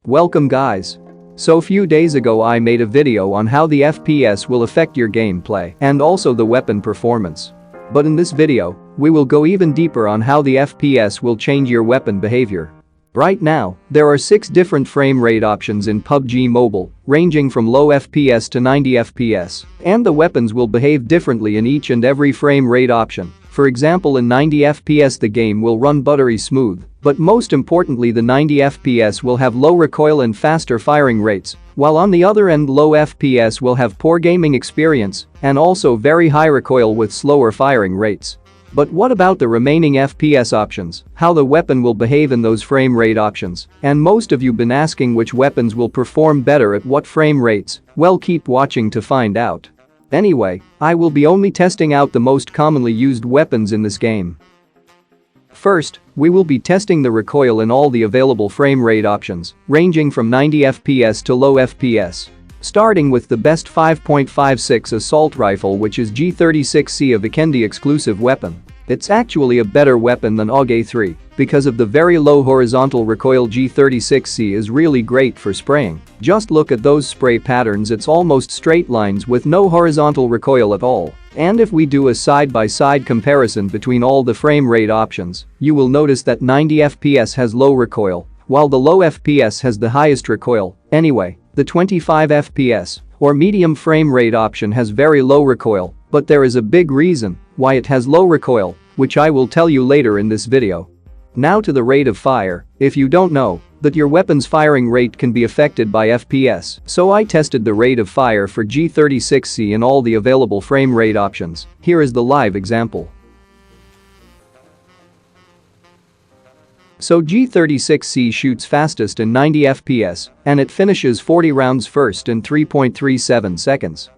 Welcome guys. So few days ago I made a video on how the FPS will affect your gameplay and also the weapon performance. But in this video, we will go even deeper on how the FPS will change your weapon behavior. Right now, there are 6 different frame rate options in PUBG Mobile, ranging from low FPS to 90 FPS, and the weapons will behave differently in each and every frame rate option. For example, in 90 FPS the game will run buttery smooth, but most importantly the 90 FPS will have low recoil and faster firing rates, while on the other end low FPS will have poor gaming experience and also very high recoil with slower firing rates. But what about the remaining FPS options, how the weapon will behave in those frame rate options? And most of you been asking which weapons will perform better at what frame rates. Well, keep watching to find out. Anyway, I will be only testing out the most commonly used weapons in this game. First, we will be testing the recoil in all the available frame rate options, ranging from 90 FPS to low FPS. Starting with the best 5.56 assault rifle, which is G36C, a Vikendi exclusive weapon. It's actually a better weapon than AUG-A3 because of the very low horizontal recoil. G36C is really great for spraying. Just look at those spray patterns, it's almost straight lines with no horizontal recoil at all. And if we do a side-by-side comparison between all the frame rate options, you will notice that 90 FPS has low recoil, while the low FPS has the highest recoil. Anyway, the 25 FPS or medium frame rate option has very low recoil, but there is a big reason why it has low recoil, which I will tell you later in this video. Now to the rate of fire. If you don't know that your weapon's firing rate can be affected by FPS, so I tested the rate of fire for G36C in all the available frame rate options. Here is the live example. So G36C shoots fastest in 90 FPS and it finishes 40 rounds first in 3.37 seconds.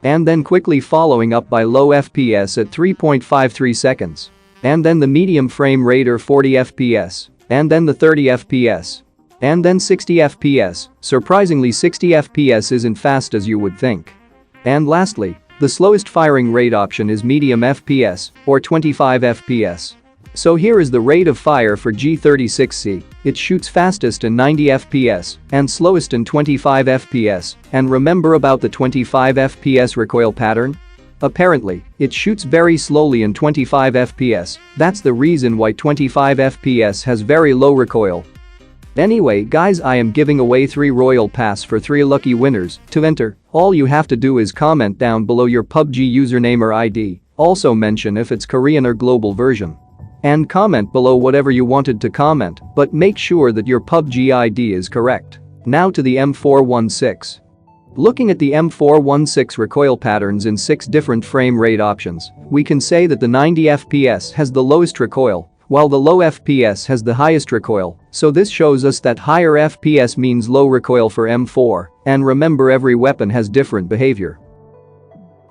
And then quickly following up by low FPS at 3.53 seconds. And then the medium frame rate or 40 FPS. And then the 30 FPS. And then 60 FPS. Surprisingly, 60 FPS isn't fast as you would think. And lastly, the slowest firing rate option is medium FPS or 25 FPS. So here is the rate of fire for G36C. It shoots fastest in 90 FPS and slowest in 25 FPS. And remember about the 25 FPS recoil pattern? Apparently, it shoots very slowly in 25 FPS. That's the reason why 25 FPS has very low recoil. Anyway guys, I am giving away 3 Royal Pass for 3 lucky winners. To enter, all you have to do is comment down below your PUBG username or ID. Also mention if it's Korean or global version. And comment below whatever you wanted to comment, but make sure that your PUBG ID is correct. Now to the M416. Looking at the M416 recoil patterns in 6 different frame rate options, we can say that the 90 FPS has the lowest recoil, while the low FPS has the highest recoil, so this shows us that higher FPS means low recoil for M4, and remember every weapon has different behavior.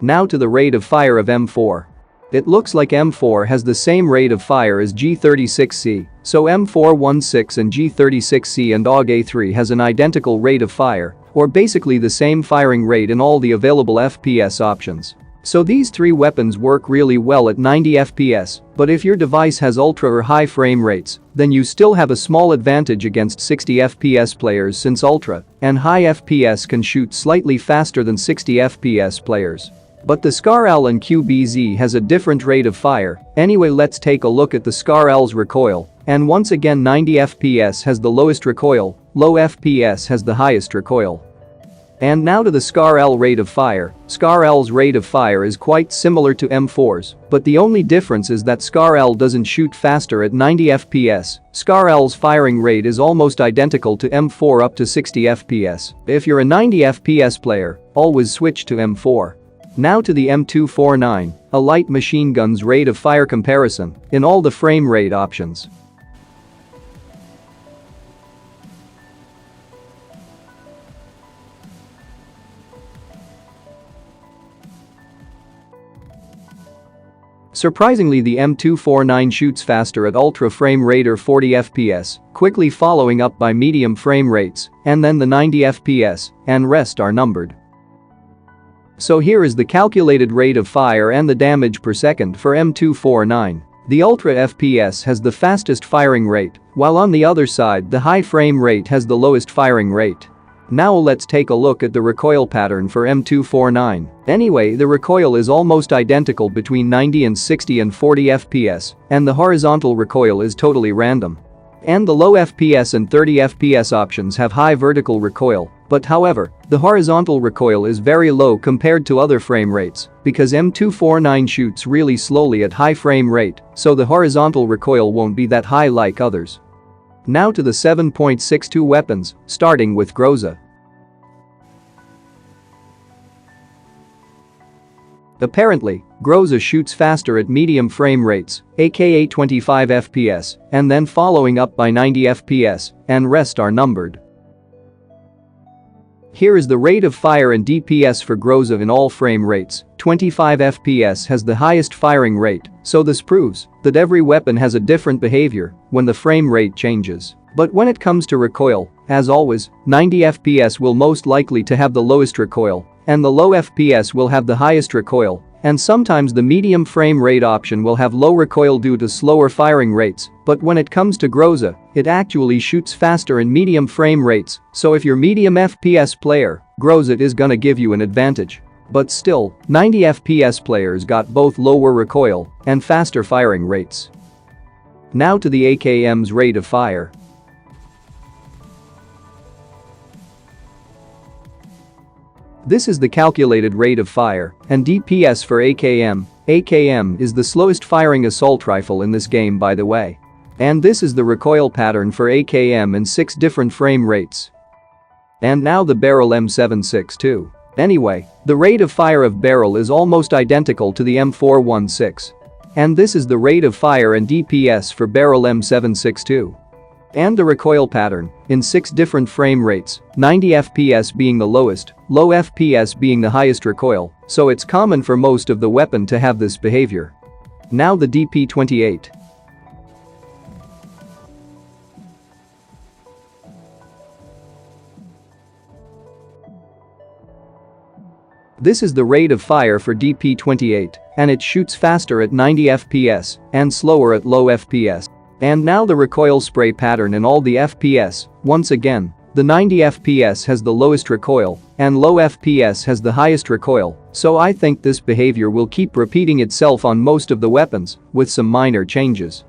Now to the rate of fire of M4. It looks like M4 has the same rate of fire as G36C, so M416 and G36C and AUG-A3 has an identical rate of fire, or basically the same firing rate in all the available FPS options. So these 3 weapons work really well at 90 FPS, but if your device has ultra or high frame rates, then you still have a small advantage against 60 FPS players since ultra and high FPS can shoot slightly faster than 60 FPS players. But the SCAR-L and QBZ has a different rate of fire. Anyway, let's take a look at the SCAR-L's recoil. And once again 90 FPS has the lowest recoil, low FPS has the highest recoil. And now to the SCAR-L rate of fire. SCAR-L's rate of fire is quite similar to M4's, but the only difference is that SCAR-L doesn't shoot faster at 90 FPS. SCAR-L's firing rate is almost identical to M4 up to 60 FPS. If you're a 90 FPS player, always switch to M4. Now to the M249, a light machine gun's rate of fire comparison in all the frame rate options. Surprisingly, the M249 shoots faster at ultra frame rate or 40 FPS, quickly following up by medium frame rates, and then the 90 FPS, and rest are numbered. So here is the calculated rate of fire and the damage per second for M249. The Ultra FPS has the fastest firing rate, while on the other side the high frame rate has the lowest firing rate. Now let's take a look at the recoil pattern for M249. Anyway, the recoil is almost identical between 90 and 60 and 40 FPS, and the horizontal recoil is totally random. And the low FPS and 30 FPS options have high vertical recoil, but however, the horizontal recoil is very low compared to other frame rates because M249 shoots really slowly at high frame rate, so the horizontal recoil won't be that high like others. Now to the 7.62 weapons, starting with Groza. Apparently, Groza shoots faster at medium frame rates, aka 25 FPS, and then following up by 90 FPS, and rest are numbered. Here is the rate of fire and DPS for Groza in all frame rates. 25 FPS has the highest firing rate, so this proves that every weapon has a different behavior when the frame rate changes. But when it comes to recoil, as always, 90 FPS will most likely to have the lowest recoil, and the low FPS will have the highest recoil, and sometimes the medium frame rate option will have low recoil due to slower firing rates, but when it comes to Groza, it actually shoots faster in medium frame rates, so if you're medium FPS player, Groza is gonna give you an advantage. But still, 90 FPS players got both lower recoil and faster firing rates. Now to the AKM's rate of fire. This is the calculated rate of fire and DPS for AKM. AKM is the slowest firing assault rifle in this game, by the way. And this is the recoil pattern for AKM in 6 different frame rates. And now the Beryl M762. Anyway, the rate of fire of Beryl is almost identical to the M416. And this is the rate of fire and DPS for Beryl M762. And the recoil pattern in 6 different frame rates, 90 FPS being the lowest, low FPS being the highest recoil, so it's common for most of the weapon to have this behavior. Now the DP28. This is the rate of fire for DP28, and it shoots faster at 90 FPS and slower at low FPS. And now the recoil spray pattern in all the FPS. Once again, the 90 FPS has the lowest recoil and low FPS has the highest recoil, so I think this behavior will keep repeating itself on most of the weapons with some minor changes.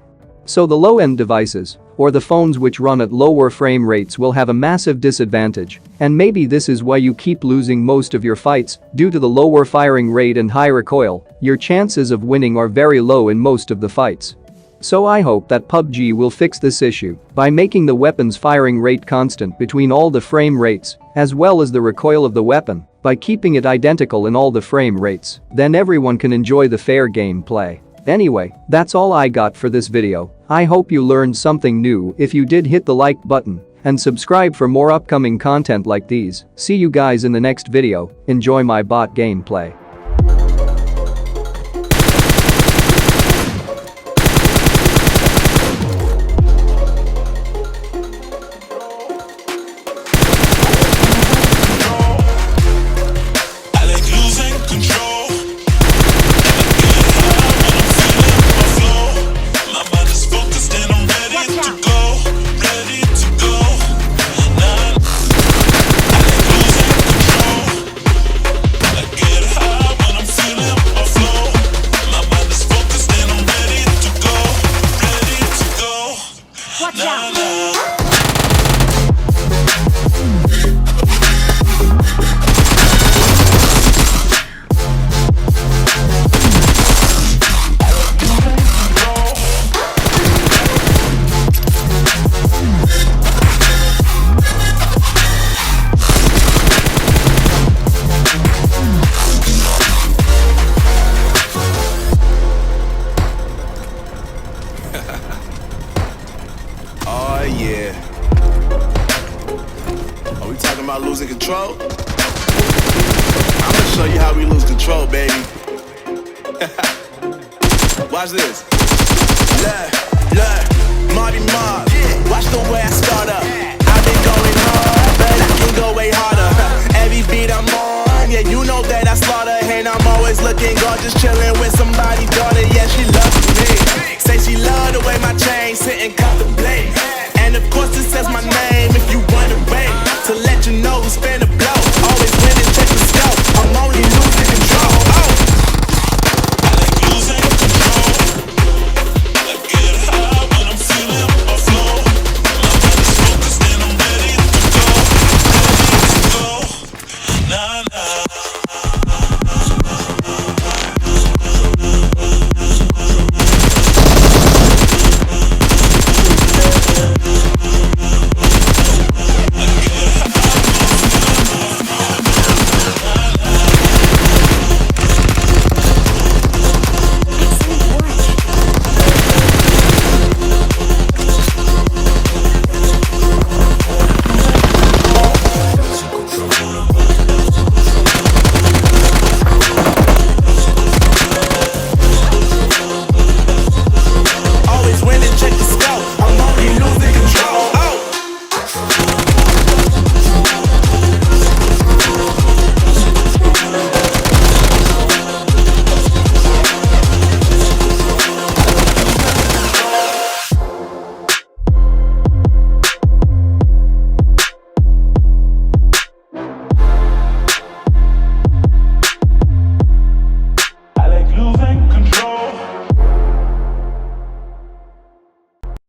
So the low-end devices, or the phones which run at lower frame rates, will have a massive disadvantage, and maybe this is why you keep losing most of your fights due to the lower firing rate and high recoil. Your chances of winning are very low in most of the fights. So I hope that Pubg will fix this issue by making the weapon's firing rate constant between all the frame rates, as well as the recoil of the weapon, by keeping it identical in all the frame rates. Then everyone can enjoy the fair gameplay. Anyway, that's all I got for this video. I hope you learned something new. If you did, hit the like button and subscribe for more upcoming content like these. See you guys in the next video. Enjoy my bot gameplay. Oh yeah. Are we talking about losing control? I'm gonna show you how we lose control, baby. Watch this. Look, Marty Mark. Watch the way I start up. I've been going hard, but I can go way harder. Every beat I'm on, yeah, you know that I slaughter. And I'm always looking gorgeous, chilling with somebody's daughter. Yeah, she loves me. Say and contemplate.